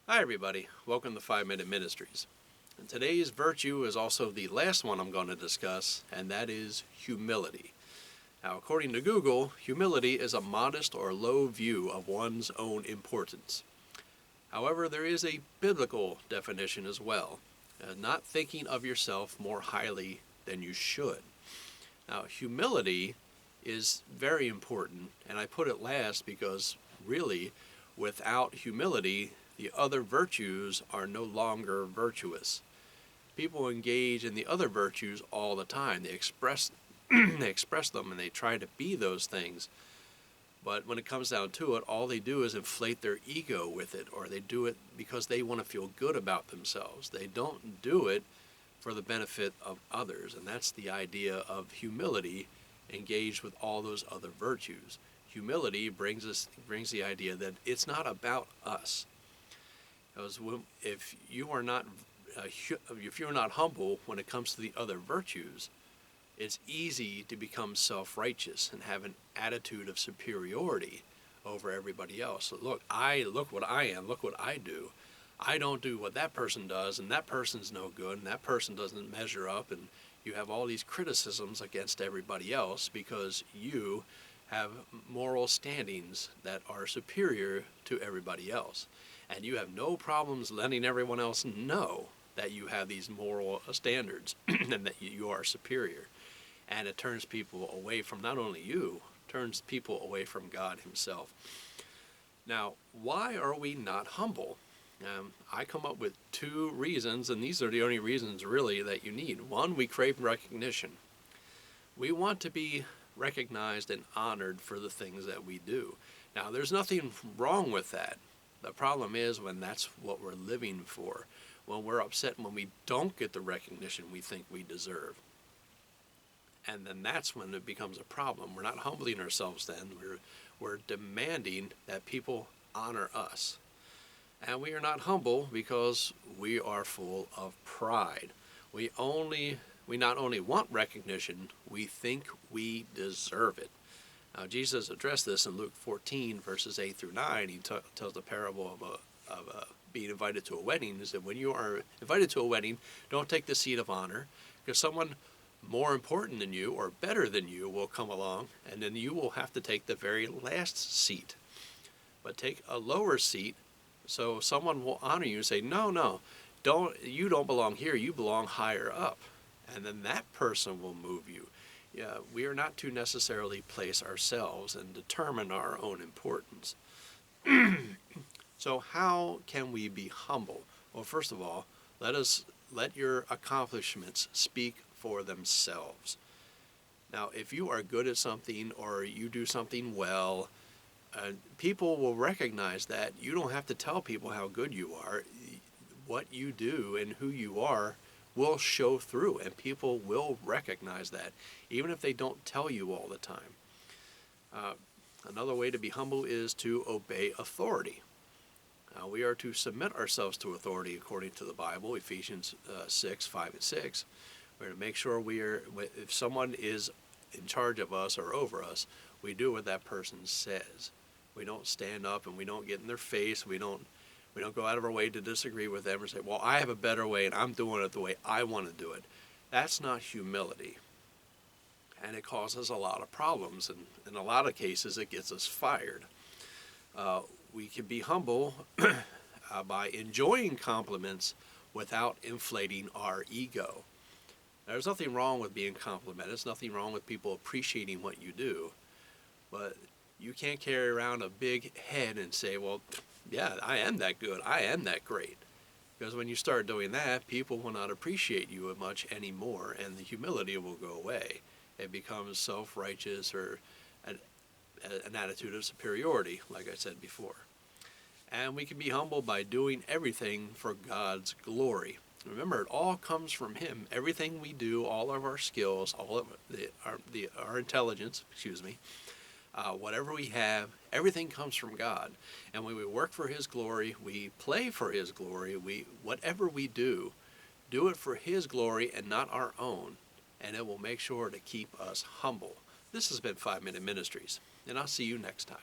Hi everybody, welcome to 5 Minute Ministries. And today's virtue is also the last one I'm going to discuss, and that is humility. Now, according to Google, humility is a modest or low view of one's own importance. However, there is a biblical definition as well, not thinking of yourself more highly than you should. Now, humility is very important, and I put it last because really, without humility, the other virtues are no longer virtuous. People engage in the other virtues all the time. They express them and they try to be those things. But when it comes down to it, all they do is inflate their ego with it, or they do it because they want to feel good about themselves. They don't do it for the benefit of others. And that's the idea of humility engaged with all those other virtues. Humility brings the idea that it's not about us. Because if you're not humble when it comes to the other virtues, it's easy to become self-righteous and have an attitude of superiority over everybody else. So look what I am, look what I do. I don't do what that person does, and that person's no good, and that person doesn't measure up, and you have all these criticisms against everybody else because you have moral standings that are superior to everybody else. And you have no problems letting everyone else know that you have these moral standards and that you are superior. And it turns people away from not only you, turns people away from God himself. Now, why are we not humble? I come up with two reasons, and these are the only reasons really that you need. One, we crave recognition. We want to be recognized and honored for the things that we do. Now, there's nothing wrong with that. The problem is when that's what we're living for, when we're upset when we don't get the recognition we think we deserve. And then that's when it becomes a problem. We're not humbling ourselves then. We're demanding that people honor us. And we are not humble because we are full of pride. We not only want recognition, we think we deserve it. Now, Jesus addressed this in Luke 14, verses 8 through 9. He tells the parable of being invited to a wedding. He said, when you are invited to a wedding, don't take the seat of honor, because someone more important than you or better than you will come along, and then you will have to take the very last seat. But take a lower seat so someone will honor you and say, no, you don't belong here, you belong higher up. And then that person will move you. Yeah, we are not to necessarily place ourselves and determine our own importance. So how can we be humble? Well, first of all, let your accomplishments speak for themselves. Now, if you are good at something or you do something well, people will recognize that. You don't have to tell people how good you are. What you do and who you are will show through, and people will recognize that, even if they don't tell you all the time. Another way to be humble is to obey authority. We are to submit ourselves to authority according to the Bible, Ephesians 6, 5 and 6. We're to make sure if someone is in charge of us or over us, we do what that person says. We don't stand up and we don't get in their face. We don't go out of our way to disagree with them or say, well, I have a better way and I'm doing it the way I want to do it. That's not humility. And it causes a lot of problems. And in a lot of cases, it gets us fired. We can be humble by enjoying compliments without inflating our ego. There's nothing wrong with being complimented. There's nothing wrong with people appreciating what you do. But you can't carry around a big head and say, well, yeah, I am that good. I am that great. Because when you start doing that, people will not appreciate you much anymore, and the humility will go away. It becomes self-righteous or an attitude of superiority, like I said before. And we can be humble by doing everything for God's glory. Remember, it all comes from Him. Everything we do, all of our skills, all of our intelligence, whatever we have, everything comes from God. And when we work for His glory, we play for His glory, whatever we do it for His glory and not our own. And it will make sure to keep us humble. This has been 5 Minute Ministries, and I'll see you next time.